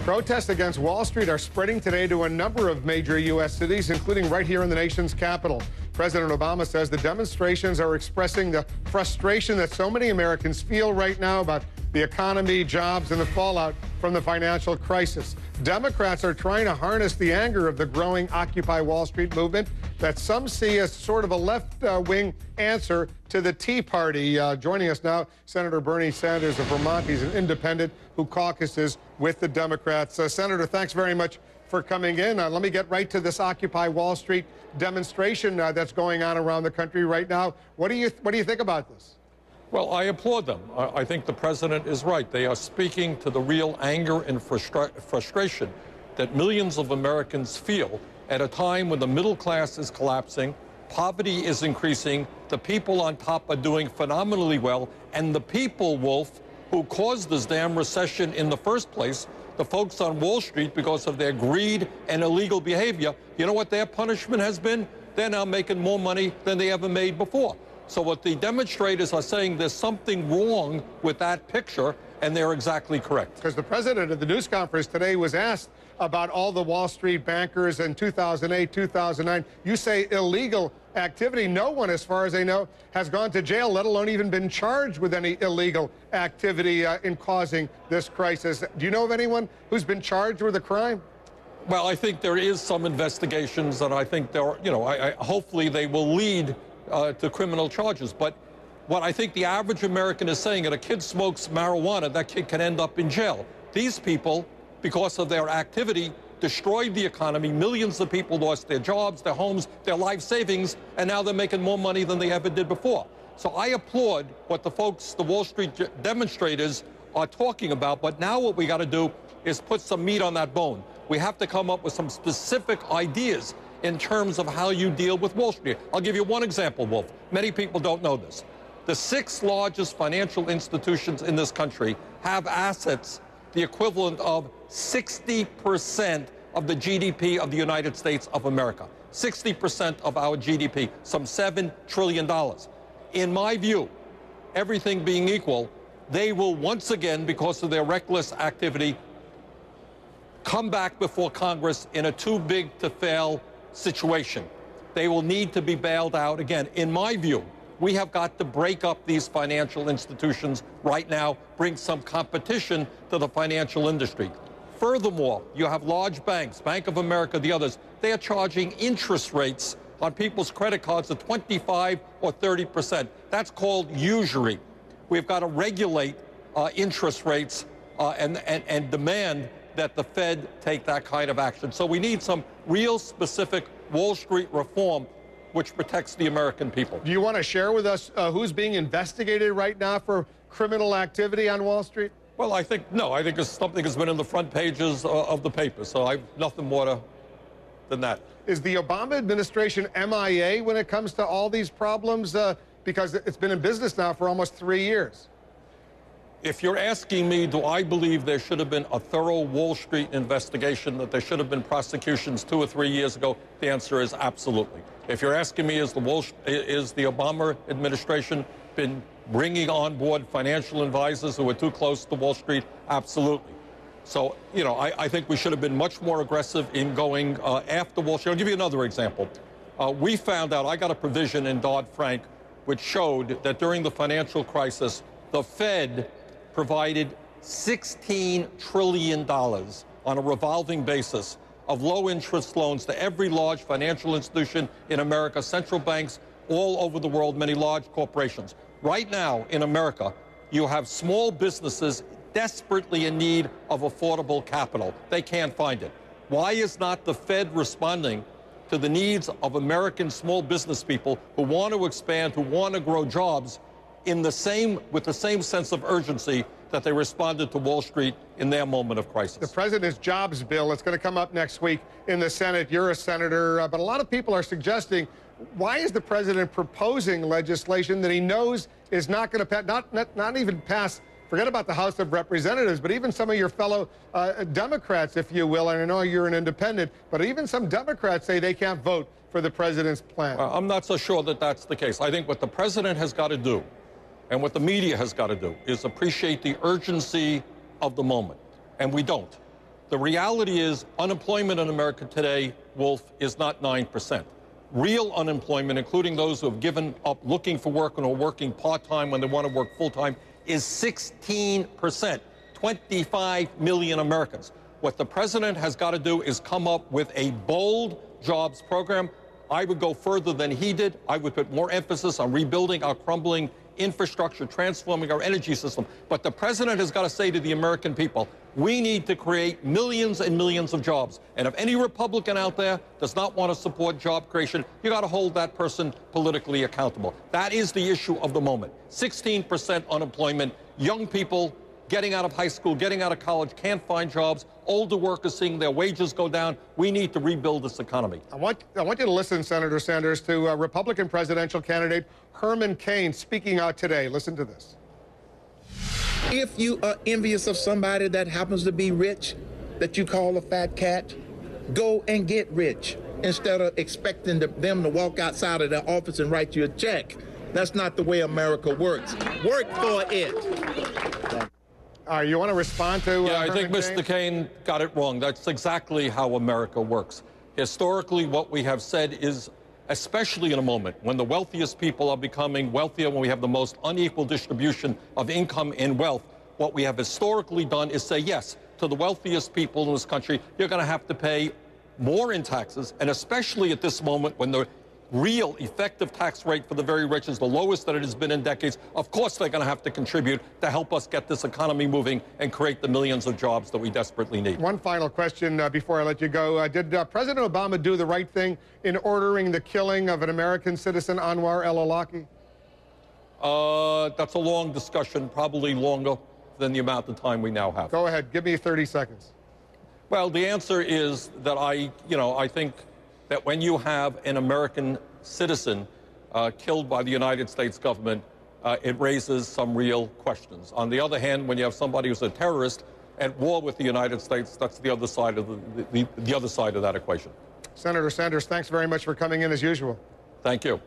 Protests against Wall Street are spreading today to a number of major U.S. cities, including right here in the nation's capital. President Obama says the demonstrations are expressing the frustration that so many Americans feel right now about the economy, jobs, and the fallout from the financial crisis. Democrats are trying to harness the anger of the growing Occupy Wall Street movement that some see as sort of a left-wing answer to the Tea Party. Joining us now, Senator Bernie Sanders of Vermont. He's an independent who caucuses with the Democrats. Senator, thanks very much for coming in. Let me get right to this Occupy Wall Street demonstration that's going on around the country right now. What do you think about this? Well, I applaud them. I think the president is right. They are speaking to the real anger and frustration that millions of Americans feel at a time when the middle class is collapsing, poverty is increasing, the people on top are doing phenomenally well, and the people, Wolf, who caused this damn recession in the first place, the folks on Wall Street, because of their greed and illegal behavior, you know what their punishment has been? They're now making more money than they ever made before. So what the demonstrators are saying, there's something wrong with that picture, and they're exactly correct. Because the president at the news conference today was asked about all the Wall Street bankers in 2008, 2009. You say illegal activity. No one, as far as I know, has gone to jail, let alone even been charged with any illegal activity in causing this crisis. Do you know of anyone who's been charged with a crime? Well, I think there is some investigations, and I think there are, hopefully they will lead to criminal charges. But what I think the average American is saying, if a kid smokes marijuana, that kid can end up in jail. These people, because of their activity, destroyed the economy. Millions of people lost their jobs, their homes, their life savings, and now they're making more money than they ever did before. So I applaud what the folks, the Wall Street demonstrators, are talking about. But now what we got to do is put some meat on that bone. We have to come up with some specific ideas in terms of how you deal with Wall Street. I'll give you one example, Wolf. Many people don't know this. The 6 largest financial institutions in this country have assets the equivalent of 60% of the GDP of the United States of America. 60% of our GDP, some $7 trillion. In my view, everything being equal, they will once again, because of their reckless activity, come back before Congress in a too-big-to-fail situation. They will need to be bailed out again. In my view, we have got to break up these financial institutions right now, bring some competition to the financial industry. Furthermore, you have large banks, Bank of America, the others, they are charging interest rates on people's credit cards of 25 or 30%. That's called usury. We've got to regulate interest rates and demand that the Fed take that kind of action. So we need some real specific Wall Street reform which protects the American people. Do you want to share with us who's being investigated right now for criminal activity on Wall Street? Well, I think it's something that's been in the front pages of the paper, so I have nothing more than that. Is the Obama administration MIA when it comes to all these problems? Because it's been in business now for almost 3 years. If you're asking me, do I believe there should have been a thorough Wall Street investigation, that there should have been prosecutions 2 or 3 years ago, the answer is absolutely. If you're asking me, is the Obama administration been bringing on board financial advisors who were too close to Wall Street? Absolutely. So, I think we should have been much more aggressive in going after Wall Street. I'll give you another example. We found out, I got a provision in Dodd-Frank which showed that during the financial crisis, the Fed provided $16 trillion on a revolving basis of low-interest loans to every large financial institution in America, central banks all over the world, many large corporations. Right now in America, you have small businesses desperately in need of affordable capital. They can't find it. Why is not the Fed responding to the needs of American small business people who want to expand, who want to grow jobs, with the same sense of urgency that they responded to Wall Street in their moment of crisis? The president's jobs bill, it's going to come up next week in the Senate. You're a senator, but a lot of people are suggesting, why is the president proposing legislation that he knows is not going to pass, not even pass, forget about the House of Representatives, but even some of your fellow Democrats, if you will, and I know you're an independent, but even some Democrats say they can't vote for the president's plan. I'm not so sure that that's the case. I think what the president has got to do, and what the media has got to do, is appreciate the urgency of the moment. And we don't. The reality is unemployment in America today, Wolf, is not 9%. Real unemployment, including those who have given up looking for work and are working part-time when they want to work full-time, is 16%. 25 million Americans. What the president has got to do is come up with a bold jobs program. I would go further than he did. I would put more emphasis on rebuilding our crumbling infrastructure, transforming our energy system. But the president has got to say to the American people, we need to create millions and millions of jobs. And if any Republican out there does not want to support job creation, you got to hold that person politically accountable. That is the issue of the moment. 16% unemployment, young people getting out of high school, getting out of college, can't find jobs, older workers seeing their wages go down. We need to rebuild this economy. I want you to listen, Senator Sanders, to Republican presidential candidate Herman Cain speaking out today. Listen to this. If you are envious of somebody that happens to be rich, that you call a fat cat, go and get rich instead of expecting them to walk outside of their office and write you a check. That's not the way America works. Work for it. You want to respond to I think Herman Mr. Cain got it wrong. That's exactly how America works. Historically, what we have said is, especially in a moment when the wealthiest people are becoming wealthier, when we have the most unequal distribution of income and wealth, what we have historically done is say yes to the wealthiest people in this country. You're going to have to pay more in taxes, and especially at this moment when the real effective tax rate for the very rich is the lowest that it has been in decades. Of course, they're going to have to contribute to help us get this economy moving and create the millions of jobs that we desperately need. One final question before I let you go. Did President Obama do the right thing in ordering the killing of an American citizen, Anwar el-Awlaki? That's a long discussion, probably longer than the amount of time we now have. Go ahead. Give me 30 seconds. Well, the answer is that I think that when you have an American citizen killed by the United States government, it raises some real questions. On the other hand, when you have somebody who's a terrorist at war with the United States, that's the other side of the other side of that equation. Senator Sanders, thanks very much for coming in as usual. Thank you.